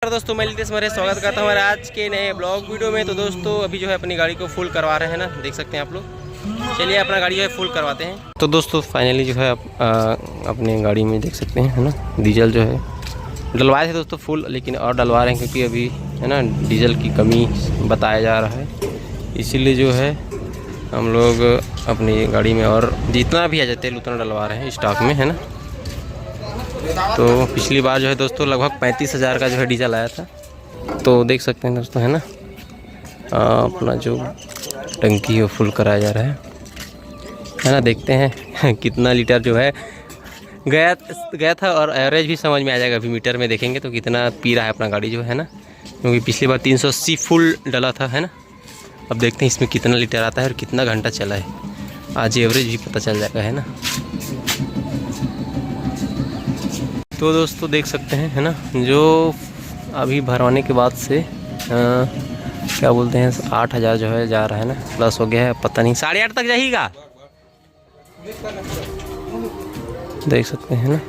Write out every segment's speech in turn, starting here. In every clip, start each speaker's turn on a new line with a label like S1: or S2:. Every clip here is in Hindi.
S1: दोस्तों मैं लितेश मरे स्वागत करता हूँ हमारे आज के नए ब्लॉग वीडियो में। तो दोस्तों अभी जो है अपनी गाड़ी को फुल करवा रहे हैं ना, देख सकते हैं आप लोग। चलिए अपना गाड़ी जो है फुल करवाते हैं। तो दोस्तों फाइनली जो है अपने गाड़ी में देख सकते हैं है ना, डीजल जो है डलवाए थे दोस्तों फुल, लेकिन और डलवा रहे हैं क्योंकि अभी है ना डीजल की कमी बताया जा रहा है। इसीलिए जो है हम लोग अपनी गाड़ी में और जितना भी आ जाते हैं उतना डलवा रहे हैं स्टॉक में, है ना। तो पिछली बार जो है दोस्तों लगभग 35,000 का जो है डीजल आया था। तो देख सकते हैं दोस्तों है ना, अपना जो टंकी है फुल कराया जा रहा है ना। देखते हैं कितना लीटर जो है गया था, और एवरेज भी समझ में आ जाएगा। अभी मीटर में देखेंगे तो कितना पी रहा है अपना गाड़ी जो है ना, क्योंकि पिछली बार 380 फुल डला था है ना। अब देखते हैं इसमें कितना लीटर आता है और कितना घंटा चला है, आज एवरेज भी पता चल जाएगा है ना। तो दोस्तों देख सकते हैं है ना, जो अभी भरवाने के बाद से क्या बोलते हैं 8,000 जो है जा रहा है ना, प्लस हो गया है। पता नहीं 8.5 तक जाएगा, देख सकते हैं ना।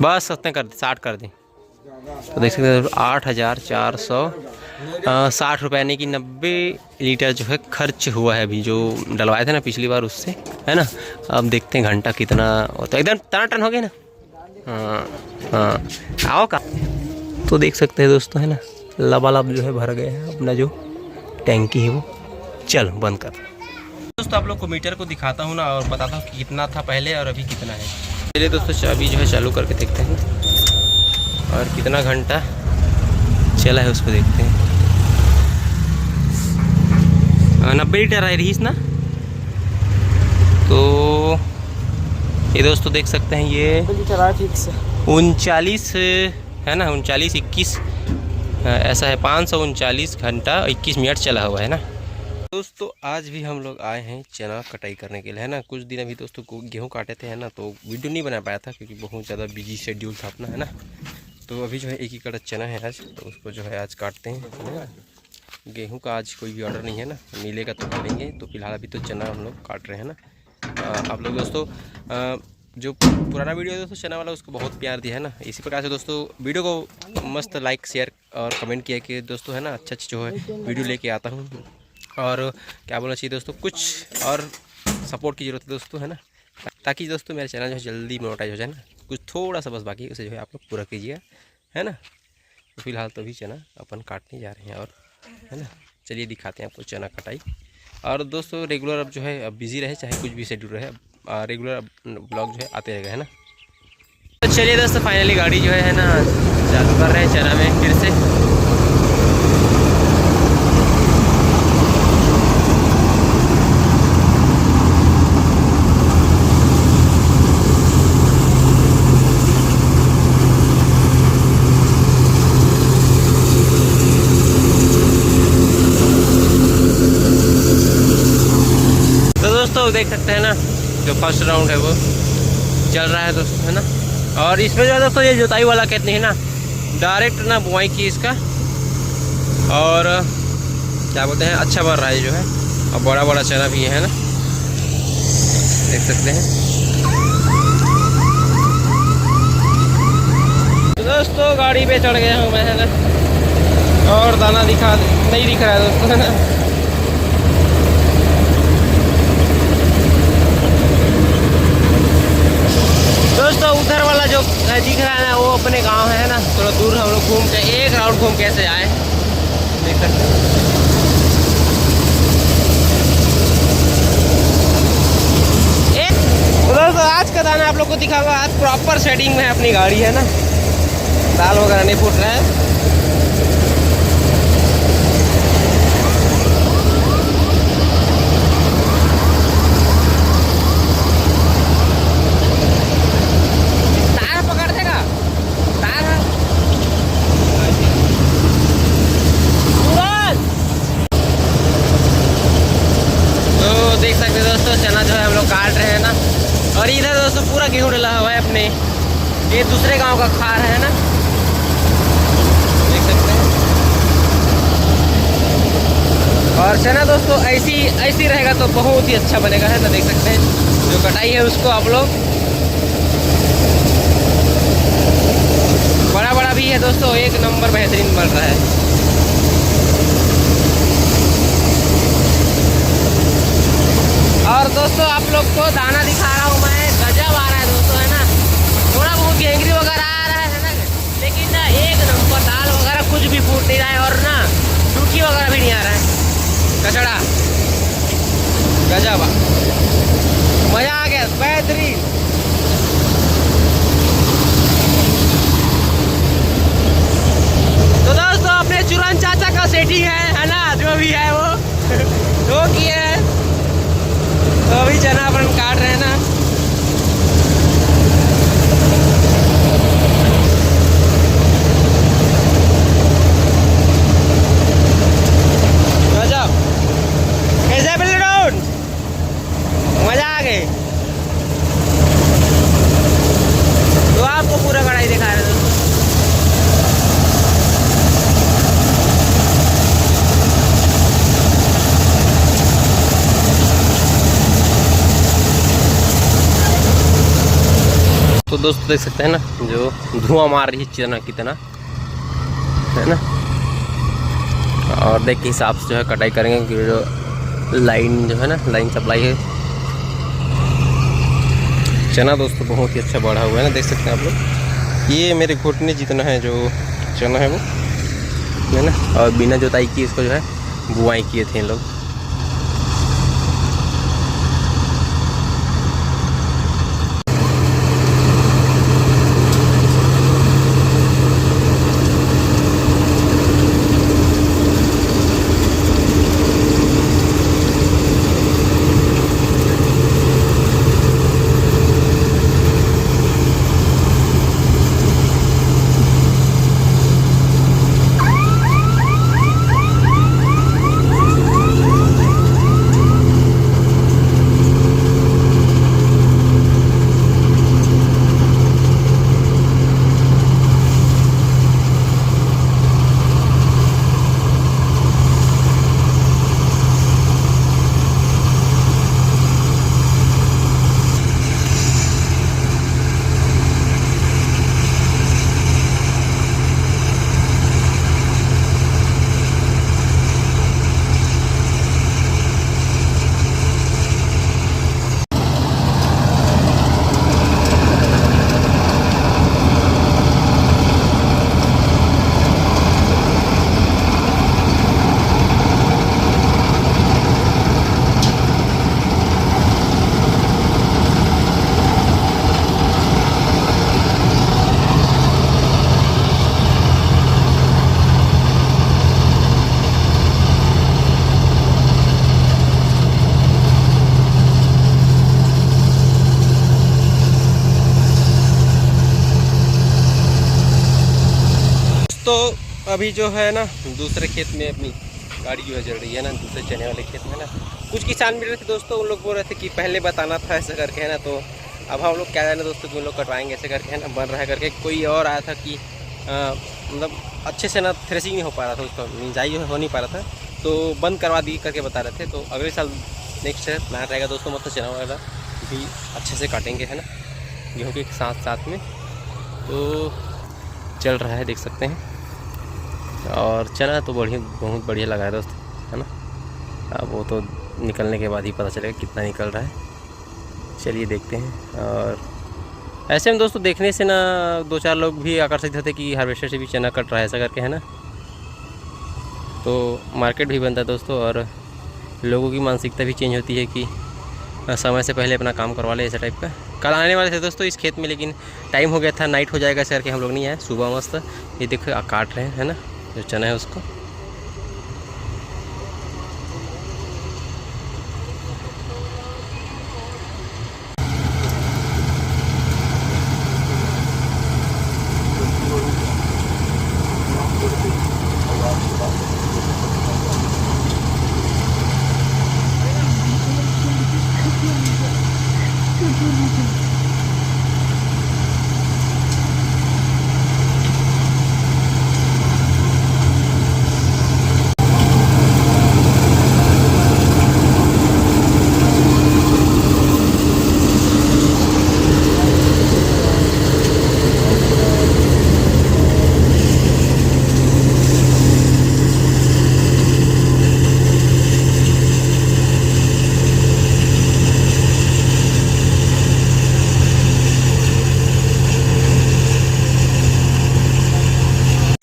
S1: बस सत्तर कर दे, 60 कर दें। तो देख सकते हैं 8,460 रुपये यानी कि 90 लीटर जो है खर्च हुआ है अभी जो डलवाए थे ना पिछली बार उससे, है ना। अब देखते हैं घंटा कितना होता है। एकदम टन हो गया ना। हाँ आओ का। तो देख सकते हैं दोस्तों है ना, लबालब जो है भर गया है अपना जो टैंकी है वो। चल बंद कर दोस्तों, आप लोग को मीटर को दिखाता हूँ ना और बताता हूँ कि कितना था पहले और अभी कितना है। चलिए दोस्तों चाबी जो है चालू करके देखते हैं और कितना घंटा चला है उसको देखते हैं। 90 लीटर है रहीस ना। तो ये दोस्तों देख सकते हैं ये 39 है ना, 39-21 ऐसा है, 539 घंटा 21 मिनट चला हुआ है ना। दोस्तों आज भी हम लोग आए हैं चना कटाई करने के लिए है ना। कुछ दिन अभी दोस्तों गेहूं काटे थे है ना, तो वीडियो नहीं बना पाया था क्योंकि बहुत ज़्यादा बिजी शेड्यूल था अपना है ना। तो अभी जो है 1 एकड़ चना है आज, तो उसको जो है आज काटते हैं है ना। गेहूँ का आज कोई भी ऑर्डर नहीं है ना, मिलेगा तो काटेंगे। तो फिलहाल अभी तो चना हम लोग काट रहे हैं ना। आप लोग दोस्तों जो पुराना वीडियो है दोस्तों चना वाला, उसको बहुत प्यार दिया है ना। इसी प्रकार से दोस्तों वीडियो को मस्त लाइक शेयर और कमेंट किया कि दोस्तों है ना अच्छा जो है वीडियो लेके आता हूँ। और क्या बोलना चाहिए दोस्तों, कुछ और सपोर्ट की ज़रूरत है दोस्तों है ना, ताकि दोस्तों मेरा चैनल जो है जल्दी मोनेटाइज हो जाए ना। कुछ थोड़ा सा बस बाकी है, उसे जो है आप लोग पूरा कीजिएगा है ना। तो फिलहाल तो अभी चना अपन काटने जा रहे हैं और है ना। चलिए दिखाते हैं आपको चना कटाई। और दोस्तों रेगुलर अब जो है अब बिजी रहे, चाहे कुछ भी शेड्यूल रहे, रेगुलर ब्लॉग जो है आते रहेगा है ना। तो चलिए दोस्तों फाइनली गाड़ी जो है ना चालू कर रहे हैं चना में फिर से। तो दोस्तों देख सकते हैं ना, जो फर्स्ट राउंड है वो चल रहा है दोस्तों है ना। और इसमें जो है दोस्तों ये जुताई वाला कहते हैं ना, डायरेक्ट ना बुआई की इसका, और क्या बोलते हैं अच्छा बढ़ रहा है जो है। और बड़ा बड़ा चना भी है ना, देख सकते हैं। तो दोस्तों गाड़ी पे चढ़ गया हूँ मैं है ना, और दाना नहीं दिख रहा है दोस्तों है ना। दोस्तों उधर वाला जो दिख रहा है ना वो अपने गांव है ना, थोड़ा दूर हम लोग घूम के एक राउंड घूम कैसे आए, देख सकते हैं। तो दोस्तों आज का दाना आप लोग को दिखाऊंगा। आज प्रॉपर सेटिंग में है अपनी गाड़ी है ना, दाल वगैरह नहीं फूट रहा है। देख सकते हैं दोस्तों चना जो है हम लोग काट रहे हैं ना। और इधर दोस्तों पूरा गेहूँ डला हुआ है अपने, ये दूसरे गांव का खार है ना, देख सकते हैं। और चना दोस्तों ऐसी रहेगा तो बहुत ही अच्छा बनेगा है ना, देख सकते हैं। जो कटाई है उसको आप लोग बड़ा बड़ा बड़ा भी है दोस्तों, एक नंबर बेहतरीन बन रहा है। और दोस्तों आप लोग को दाना दिखा रहा हूँ मैं, गजब आ रहा है दोस्तों, है ना। थोड़ा बहुत घेंगरी वगैरह आ रहा है ना, लेकिन ना एक नंबर दाल वगैरह कुछ भी फूट नहीं रहा है, और ना सूखी वगैरह भी नहीं आ रहा है, कचड़ा गजब, मज़ा आ गया, बेहतरीन। तो दोस्तों अपने चुरन चाचा का सेठी है ना, जो भी है वो किए है, तो अभी चना अपन काट रहे हैं ना। गजब, कैसे बिल्डोन, मजा आ गए। तो आपको पूरा कढ़ाई दिखा रहे हैं तो दोस्तों देख सकते हैं ना, जो धुआं मार रही है चना कितना, है ना। और देख के हिसाब से जो है कटाई करेंगे, कि जो लाइन जो है ना, लाइन सप्लाई है। चना दोस्तों बहुत ही अच्छा बढ़ा हुआ है ना, देख सकते हैं आप लोग। ये मेरे घुटने जितना है जो चना है वो, है ना। और बिना जोताई की इसको जो है बुआई किए थे इन लोग। तो अभी जो है ना दूसरे खेत में अपनी गाड़ी जो है चल रही है ना, दूसरे चने वाले खेत में ना। कुछ किसान मिल रहे थे दोस्तों, उन लोग बोल रहे थे कि पहले बताना था ऐसे करके, है ना। तो अब हम लोग क्या जाने दोस्तों कि उन लोग कटवाएंगे ऐसे करके, है ना, बन रहा है करके। कोई और आया था कि मतलब अच्छे से ना थ्रेसिंग नहीं हो पा रहा था, उसका निंजाई हो नहीं पा रहा था, तो बंद करवा दी करके बता रहे थे। तो अगले साल नेक्स्ट प्लान रहेगा दोस्तों, मतलब चना वगैरह भी अच्छे से काटेंगे, है ना, गेहूँ के साथ साथ में। तो चल रहा है, देख सकते हैं। और चना तो बहुत बढ़िया लगा है दोस्त, है ना। अब वो तो निकलने के बाद ही पता चलेगा कितना निकल रहा है। चलिए देखते हैं। और ऐसे में दोस्तों देखने से ना 2-4 लोग भी आकर्षित होते कि हार्वेस्टर से भी चना कट रहा है ऐसा करके, है ना। तो मार्केट भी बनता है दोस्तों, और लोगों की मानसिकता भी चेंज होती है कि समय से पहले अपना काम करवा ले, ऐसा टाइप का। कल आने वाले थे दोस्तों इस खेत में, लेकिन टाइम हो गया था, नाइट हो जाएगा ऐसे करके हम लोग नहीं आए। सुबह मस्त ये देखो काट रहे हैं, है ना, जो चना है उसको।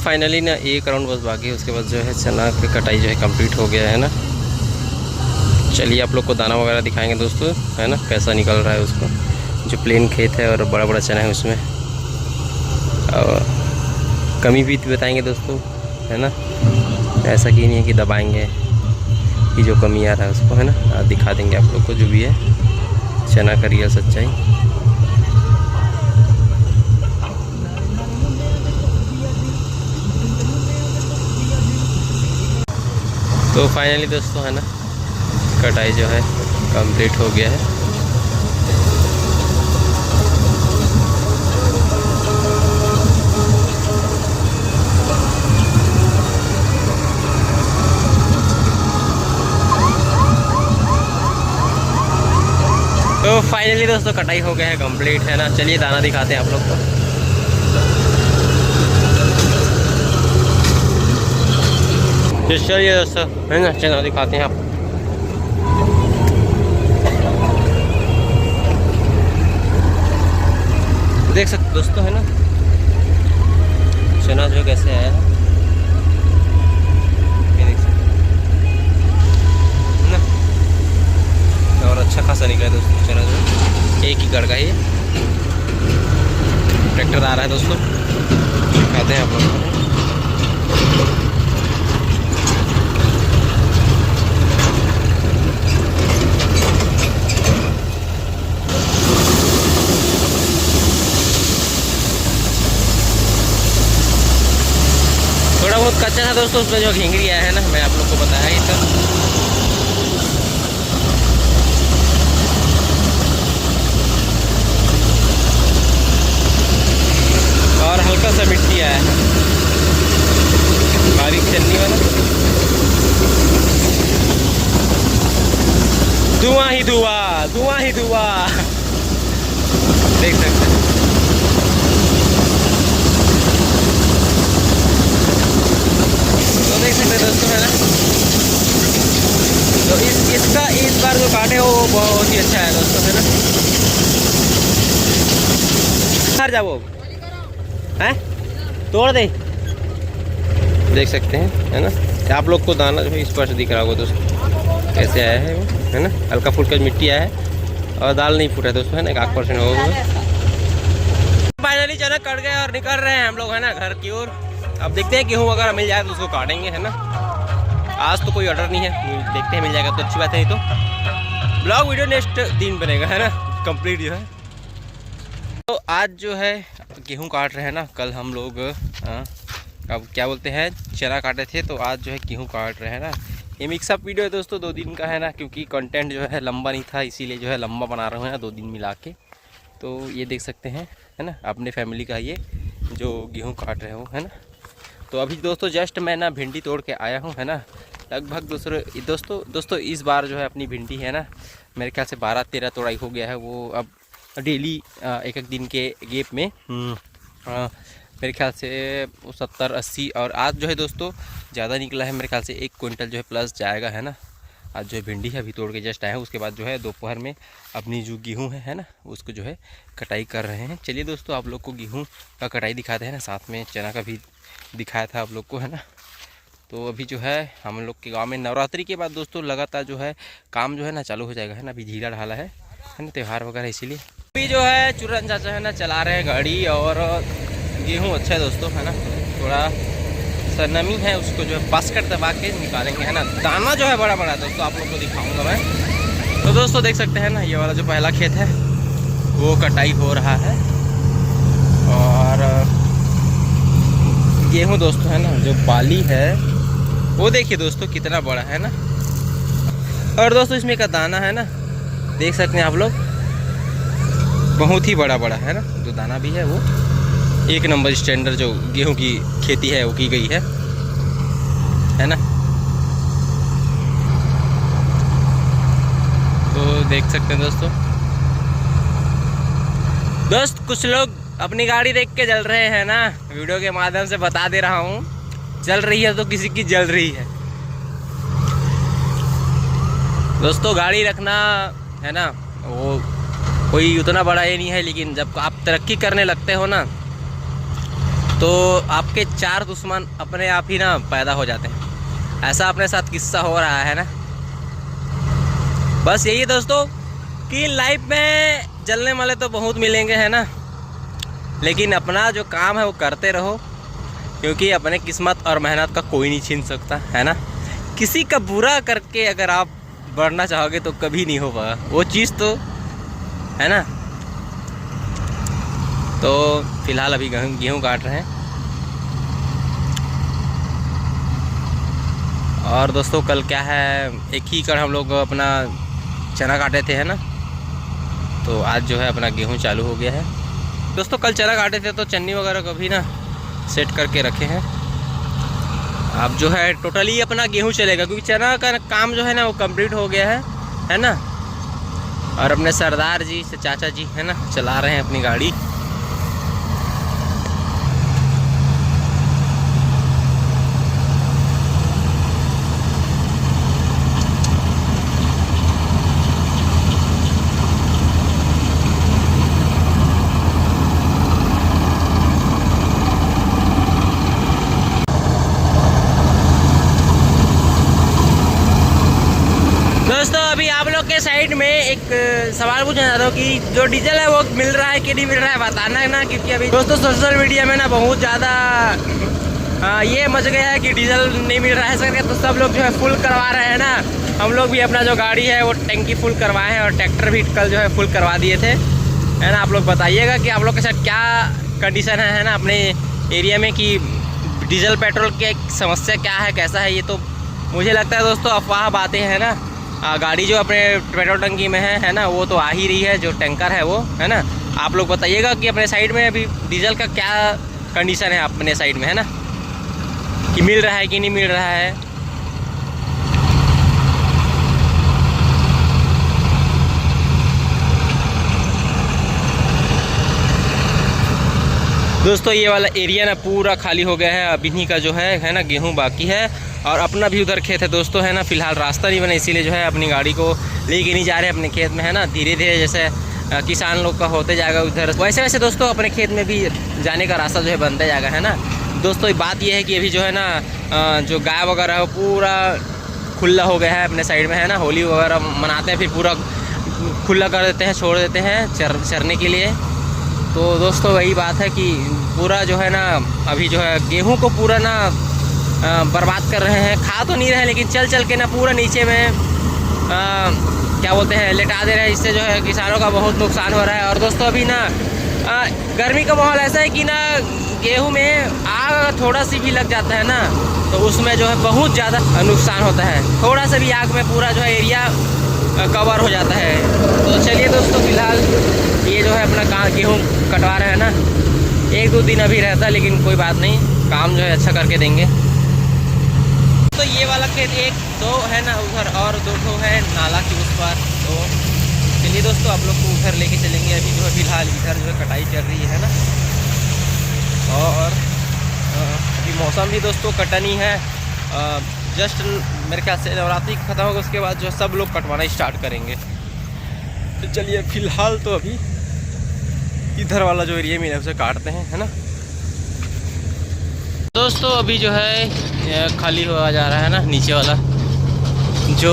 S1: फाइनली ना एक राउंड बस बाकी है, उसके बाद जो है चना की कटाई जो है कंप्लीट हो गया है ना। चलिए आप लोग को दाना वगैरह दिखाएंगे दोस्तों, है ना, कैसा निकल रहा है उसको। जो प्लेन खेत है और बड़ा बड़ा चना है उसमें, और कमी भी बताएंगे दोस्तों, है ना। ऐसा कि नहीं है कि दबाएंगे कि जो कमी आ रहा है उसको, है ना, दिखा देंगे आप लोग को जो भी है चना का रियल सच्चाई। तो फाइनली दोस्तों, है ना, कटाई जो है कंप्लीट हो गया है। तो फाइनली दोस्तों कटाई हो गया है कंप्लीट, है ना। चलिए दाना दिखाते हैं आप लोग को। चलिए दोस्तों, है ना, चना दिखाते हैं आप। देख सकते दोस्तों, है ना, चना जो कैसे आया है, ये देख सकते हैं ना। और अच्छा खासा निकला है दोस्तों चना जो, एक ही गड़ का ही ट्रैक्टर आ रहा है दोस्तों, दिखाते हैं आप लोग। थोड़ा बहुत कच्चा था दोस्तों, उसमें जो घिंगरी आया है ना, मैं आप लोग को बताया ही था। और हल्का सा मिट्टी आया है, बारीक चलनी वाला। धुआं ही धुआं, धुआं ही धुआं, देख सकते हैं। तो देख सकते हैं दोस्तों, है ना। तो इसका इस बार जो काटे वो बहुत ही अच्छा है दोस्तों, है ना। हर जाओ हैं, तोड़ दे, देख सकते हैं, है ना। आप लोग को दाना जो है स्पष्ट दिख रहा होगा दोस्तों, कैसे आया है वो, है ना। हल्का फुल्का मिट्टी आया है और दाल नहीं फूटा है दोस्तों, है ना, 1% होगा। फाइनली चना कट गए और निकल रहे हैं हम लोग, है ना, घर की ओर। अब देखते हैं गेहूँ अगर मिल जाए तो उसको काटेंगे, है ना। आज तो कोई ऑर्डर नहीं है, देखते हैं मिल जाएगा तो अच्छी बात है। नहीं तो ब्लॉग वीडियो नेक्स्ट दिन बनेगा, है ना, कंप्लीट जो है। तो आज जो है गेहूं काट रहे हैं ना। कल हम लोग अब क्या बोलते हैं चना काटे थे, तो आज जो है गेहूं काट रहे हैं ना। ये मिक्सअप वीडियो है दोस्तों, 2 दिन का है ना, क्योंकि कंटेंट जो है लंबा नहीं था, इसीलिए जो है लंबा बना रहे हैं 2 दिन मिला के। तो ये देख सकते हैं, है ना, अपने फैमिली का ये जो गेहूँ काट रहे हो, है ना। तो अभी दोस्तों जस्ट मैं ना भिंडी तोड़ के आया हूँ, है ना। लगभग दोस्तों इस बार जो है अपनी भिंडी है ना, मेरे ख्याल से 12-13 तोड़ाई हो गया है। वो अब डेली एक एक दिन के गैप में मेरे ख्याल से 70-80, और आज जो है दोस्तों ज़्यादा निकला है, मेरे ख्याल से 1 क्विंटल जो है प्लस जाएगा, है ना। आज जो है भिंडी है अभी तोड़ के जस्ट आया है। उसके बाद जो है दोपहर में अपनी जो गेहूं है ना, उसको जो है कटाई कर रहे हैं। चलिए दोस्तों आप लोग को गेहूं का कटाई दिखाते हैं ना, साथ में चना का भी दिखाया था आप लोग को, है ना। तो अभी जो है हम लोग के गांव में नवरात्रि के बाद दोस्तों लगातार जो है काम जो है ना चालू हो जाएगा, है ना। अभी ढीला ढाला है ना, त्यौहार वगैरह, इसीलिए अभी जो है चुरन चाचा है ना चला रहे हैं गाड़ी। और गेहूँ अच्छा है दोस्तों, है ना, थोड़ा सा नमी है, उसको जो है बास्केट दबा के निकालेंगे, है ना। दाना जो है बड़ा बड़ा है दोस्तों, आप लोग को दिखाऊंगा मैं। तो दोस्तों देख सकते हैं ना, ये वाला जो पहला खेत है वो कटाई हो रहा है। और गेहूँ दोस्तों है ना, जो बाली है वो देखिए दोस्तों कितना बड़ा है ना। और दोस्तों इसमें का दाना है ना, देख सकते हैं आप लोग, बहुत ही बड़ा बड़ा है ना। जो दाना भी है वो 1 नंबर स्टैंडर्ड जो गेहूं की खेती है वो की गई है ना। तो देख सकते हैं दोस्त कुछ लोग अपनी गाड़ी देख के जल रहे हैं ना। वीडियो के माध्यम से बता दे रहा हूँ, जल रही है तो किसी की जल रही है दोस्तों। गाड़ी रखना है ना, वो कोई उतना बड़ा ये नहीं है, लेकिन जब आप तरक्की करने लगते हो ना तो आपके 4 दुश्मन अपने आप ही ना पैदा हो जाते हैं। ऐसा अपने साथ किस्सा हो रहा है ना। बस यही है दोस्तों कि लाइफ में जलने वाले तो बहुत मिलेंगे, है ना, लेकिन अपना जो काम है वो करते रहो, क्योंकि अपने किस्मत और मेहनत का कोई नहीं छीन सकता, है ना। किसी का बुरा करके अगर आप बढ़ना चाहोगे तो कभी नहीं हो पाएगा वो चीज़, तो है ना। तो फिलहाल अभी गेहूँ काट रहे हैं। और दोस्तों कल क्या है, एक ही कर हम लोग अपना चना काटे थे, है ना। तो आज जो है अपना गेहूँ चालू हो गया है दोस्तों। कल चना काटे थे तो चन्नी वगैरह को भी ना सेट करके रखे हैं। अब जो है टोटली अपना गेहूँ चलेगा, क्योंकि चना का काम जो है ना वो कंप्लीट हो गया है ना। और अपने सरदार जी से चाचा जी, है ना, चला रहे हैं अपनी गाड़ी। दोस्तों अभी आप लोग के साइड में एक सवाल पूछना चाहता हूँ कि जो डीजल है वो मिल रहा है कि नहीं मिल रहा है, बताना है ना। क्योंकि अभी दोस्तों सोशल मीडिया में ना बहुत ज़्यादा ये मच गया है कि डीजल नहीं मिल रहा है सर, तो सब लोग जो है फुल करवा रहे हैं ना। हम लोग भी अपना जो गाड़ी है वो टंकी फुल करवाए हैं, और ट्रैक्टर भी कल जो है फुल करवा दिए थे, है ना। आप लोग बताइएगा कि आप लोग के साथ क्या कंडीशन है ना, अपने एरिया में, कि डीजल पेट्रोल की समस्या क्या है, कैसा है। ये तो मुझे लगता है दोस्तों अफवाह बातें हैं ना। गाड़ी जो अपने पेट्रोल टंकी में है ना, वो तो आ ही रही है, जो टैंकर है वो, है ना। आप लोग बताइएगा कि अपने साइड में अभी डीजल का क्या कंडीशन है अपने साइड में, है ना, कि मिल रहा है कि नहीं मिल रहा है। दोस्तों ये वाला एरिया ना पूरा खाली हो गया है। अभी का जो है ना गेहूँ बाकी है, और अपना भी उधर खेत है दोस्तों, है ना। फिलहाल रास्ता नहीं बना, इसीलिए जो है अपनी गाड़ी को लेके नहीं जा रहे अपने खेत में, है ना। धीरे धीरे जैसे किसान लोग का होते जाएगा उधर, वैसे वैसे दोस्तों अपने खेत में भी जाने का रास्ता जो है बनता जाएगा, है ना। दोस्तों बात यह है कि अभी जो है ना जो गाय वगैरह है वो पूरा खुला हो गया है अपने साइड में, है ना। होली वगैरह मनाते हैं, फिर पूरा खुला कर देते हैं, छोड़ देते हैं चरने के लिए। तो दोस्तों वही बात है कि पूरा जो है ना अभी जो है गेहूं को पूरा ना बर्बाद कर रहे हैं। खा तो नहीं रहे, लेकिन चल चल के ना पूरा नीचे में क्या बोलते हैं लेटा दे रहे हैं। इससे जो है किसानों का बहुत नुकसान हो रहा है। और दोस्तों अभी ना गर्मी का माहौल ऐसा है कि ना गेहूं में आग थोड़ा सी भी लग जाता है ना, तो उसमें जो है बहुत ज़्यादा नुकसान होता है। थोड़ा सा भी आग में पूरा जो है एरिया कवर हो जाता है। तो चलिए दोस्तों फिलहाल ये जो है अपना गेहूँ कटवा रहे हैं ना। 1-2 दिन अभी रहता है, लेकिन कोई बात नहीं, काम जो है अच्छा करके देंगे। तो ये वाला खेत 1-2 है ना उधर, और 2 है नाला के उस पार। तो चलिए दोस्तों आप लोग को उधर लेके चलेंगे। अभी जो है फिलहाल इधर जो है कटाई चल रही है ना। और अभी मौसम भी दोस्तों कटनी है। जस्ट मेरे ख्याल से नवरात्रि खत्म होगा, उसके बाद जो है सब लोग कटवाना स्टार्ट करेंगे। तो चलिए फिलहाल तो अभी इधर वाला जो एरिया में उसे काटते हैं, है ना। दोस्तों अभी जो है खाली हुआ जा रहा है ना नीचे वाला जो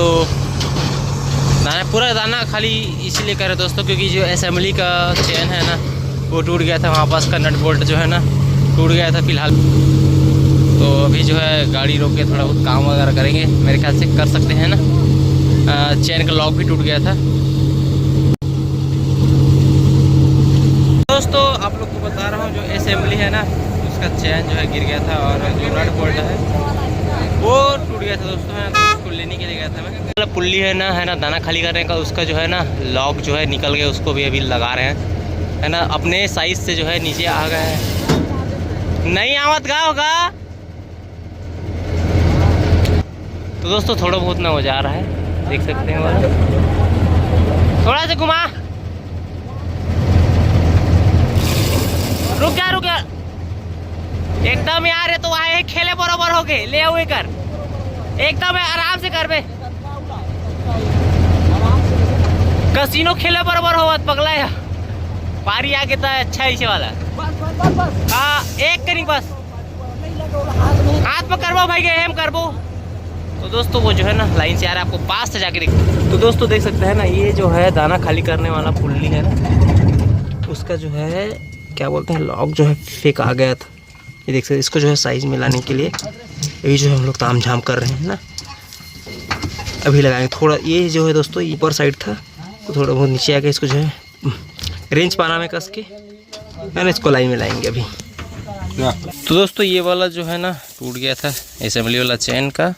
S1: दाना, पूरा दाना खाली इसीलिए कर रहे दोस्तों क्योंकि जो असेंबली का चेन है ना वो टूट गया था। वहाँ पास का नट बोल्ट जो है ना टूट गया था फिलहाल। तो अभी जो है गाड़ी रोक के थोड़ा बहुत काम वगैरह करेंगे, मेरे ख्याल से कर सकते हैं ना। चेन का लॉक भी टूट गया था। दोस्तों आप लोग को बता रहा हूँ जो असेंबली है ना उसका चैन जो है गिर गया था, और जो नट बोल्ट है वो टूट गया था दोस्तों, है ना। तो उसको लेने के लिए गया था मैं। पुल्ली है ना दाना खाली करने का, उसका जो है ना लॉक जो है निकल गया, उसको भी अभी लगा रहे हैं, है ना। अपने साइज से जो है नीचे आ गया है, नहीं आवत गा होगा। तो दोस्तों थोड़ा बहुत ना हो जा रहा है, देख सकते हैं। थोड़ा सा घुमा, रुक जा एकदम यार। ये तो आए खेले बराबर हो गए, ले हुए कर एकदम आराम से कर बे। कसिनो खेले बराबर हो पगला है, पारी आगे तो अच्छा इसे वाला। एक करी बस हाथ में करबो भाई गेम करबो। तो दोस्तों वो जो है ना लाइन से आ रहा है, आपको पास से जाके देख। तो दोस्तों देख सकते हैं ना, ये जो है दाना खाली करने वाला पुल्ली है ना, उसका जो है क्या बोलते हैं लॉक जो है फेंक आ गया था। ये देख सकते, इसको जो है साइज में लाने के लिए अभी जो है हम लोग ताम झाम कर रहे हैं ना, अभी लगाएंगे। थोड़ा ये जो है दोस्तों ऊपर साइड था, तो थोड़ा बहुत नीचे आके इसको जो है रेंच पाना में कस के है ना, इसको लाइन में लाएंगे अभी। तो दोस्तों ये वाला जो है ना टूट गया था असेंबली वाला चैन का,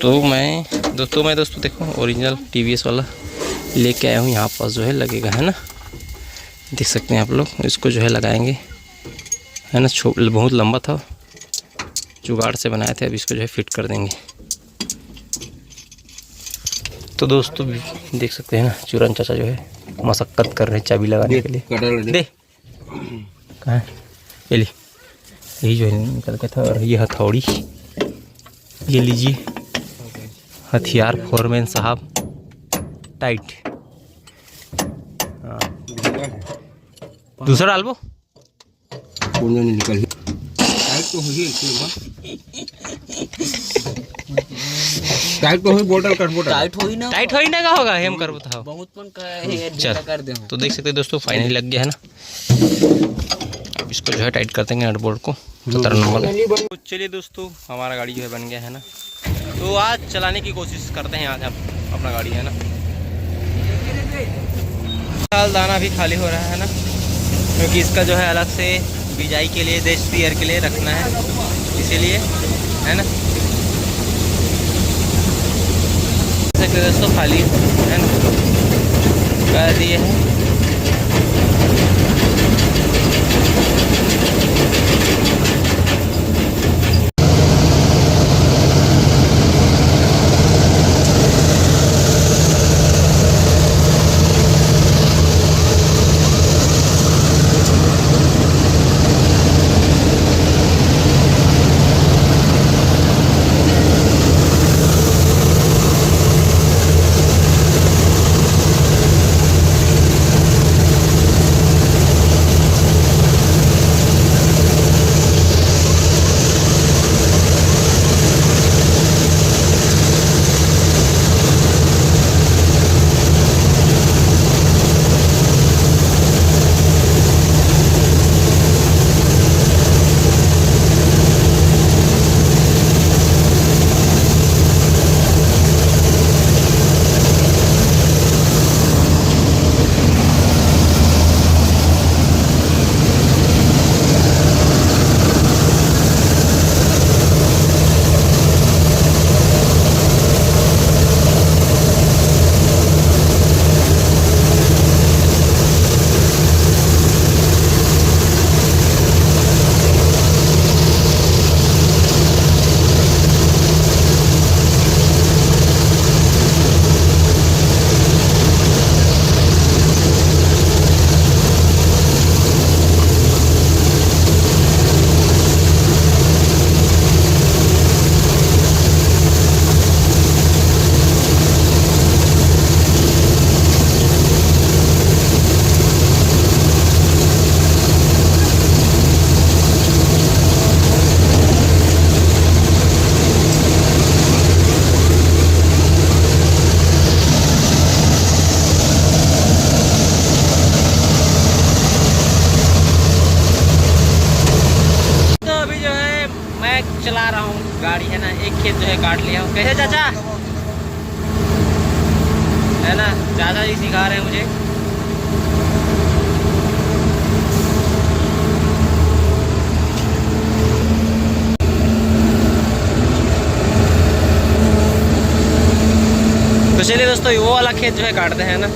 S1: तो मैं दोस्तों देखो ओरिजिनल TVS वाला लेके आया हूँ। यहाँ पास जो है लगेगा है ना, देख सकते हैं आप लोग। इसको जो है लगाएंगे है ना, बहुत लंबा था, जुगाड़ से बनाए थे, अब इसको जो है फिट कर देंगे। तो दोस्तों देख सकते हैं ना, चूरन चाचा जो है मशक्कत कर रहे हैं चाबी लगाने के लिए। दे कहाँ है ये, ली यही जो है निकल के था। और ये हथौड़ी, ये लीजिए हथियार फोरमैन साहब टाइट। दूसरा डालबो निकल
S2: टाइट तो बोतल कर बोतल
S1: टाइट हो ही ना का होगा, हम कर बताओ
S2: बहुत मन कर दे।
S1: तो देख सकते हैं दोस्तों फाइनली लग गया है ना। अब इसको जो है टाइट कर देंगे नट बोल्ट को 17 नंबर। तो चलिए दोस्तों हमारा गाड़ी जो है बन गया है ना, तो आज चलाने की कोशिश करते हैं आज हम अपना गाड़ी है ना। फिलहाल दाना भी खाली हो रहा है ना, क्योंकि इसका जो है अलग से बिजाई के लिए देश एयर के लिए रखना है, इसीलिए है ना। दोस्तों खाली है ना कर दिए हैं। चला रहा हूँ गाड़ी है ना, एक खेत जो है काट लिया हूँ। कैसे चाचा है ना, चाचा जी सिखा रहे हैं मुझे। तो चलिए दोस्तों वो वाला खेत जो है काटते हैं ना।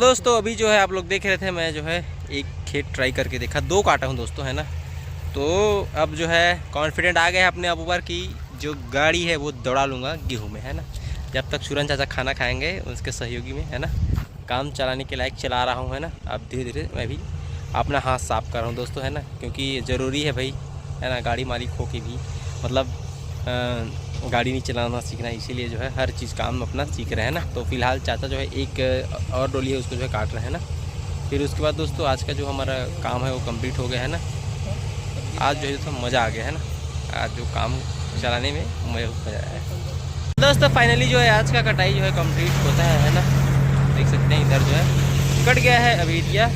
S1: दोस्तों अभी जो है आप लोग देख रहे थे, मैं जो है एक खेत ट्राई करके देखा, 2 काटा हूँ दोस्तों, है ना। तो अब जो है कॉन्फिडेंट आ गया है अपने आप ऊपर की जो गाड़ी है वो दौड़ा लूँगा गेहूँ में, है ना। जब तक सूरन चाचा खाना खाएंगे उसके सहयोगी में, है ना, काम चलाने के लायक चला रहा हूँ, है ना। अब धीरे धीरे मैं भी अपना हाथ साफ कर रहा हूँ दोस्तों, है ना, क्योंकि ज़रूरी है भाई, है ना। गाड़ी मालिक हो के भी मतलब गाड़ी नहीं चलाना सीखना, इसीलिए जो है हर चीज़ काम अपना सीख रहे हैं ना। तो फिलहाल चाचा जो है एक और डोली है उसको जो है काट रहे हैं ना। फिर उसके बाद दोस्तों आज का जो हमारा काम है वो कंप्लीट हो गया है ना। आज जो है तो मज़ा आ गया है ना, आज जो काम चलाने में मज़ा आया है दोस्तों। फाइनली जो है आज का कटाई जो है कंप्लीट होता है ना। देख सकते हैं इधर जो है कट गया है अभी दिया।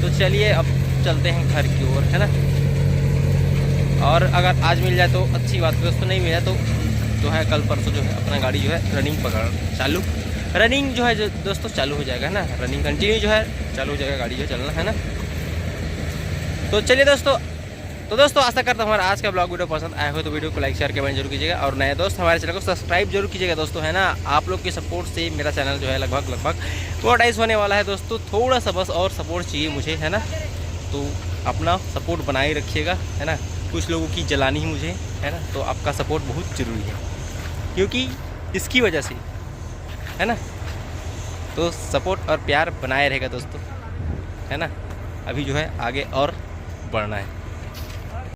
S1: तो चलिए अब चलते हैं घर की ओर, है ना। और अगर आज मिल जाए तो अच्छी बात है दोस्तों, नहीं मिला तो जो है कल परसों जो है अपना गाड़ी जो है रनिंग पकड़ चालू, रनिंग जो है जो दोस्तों चालू हो जाएगा ना, रनिंग कंटिन्यू जो है चालू हो जाएगा, गाड़ी जो चलना है ना। तो चलिए दोस्तों, तो दोस्तों आशा करता हूँ हमारा आज का ब्लॉग वीडियो पसंद आया हो तो वीडियो को लाइक शेयर कमेंट जरूर कीजिएगा। और नए दोस्त हमारे चैनल को सब्सक्राइब जरूर कीजिएगा दोस्तों, है ना। आप लोग के सपोर्ट से मेरा चैनल जो है लगभग मोनेटाइज होने वाला है दोस्तों। थोड़ा सा बस और सपोर्ट चाहिए मुझे, है ना। तो अपना सपोर्ट बनाए रखिएगा, है ना। कुछ लोगों की जलानी ही मुझे, है ना। तो आपका सपोर्ट बहुत ज़रूरी है क्योंकि इसकी वजह से, है ना। तो सपोर्ट और प्यार बनाए रहेगा दोस्तों, है ना। अभी जो है आगे और बढ़ना है।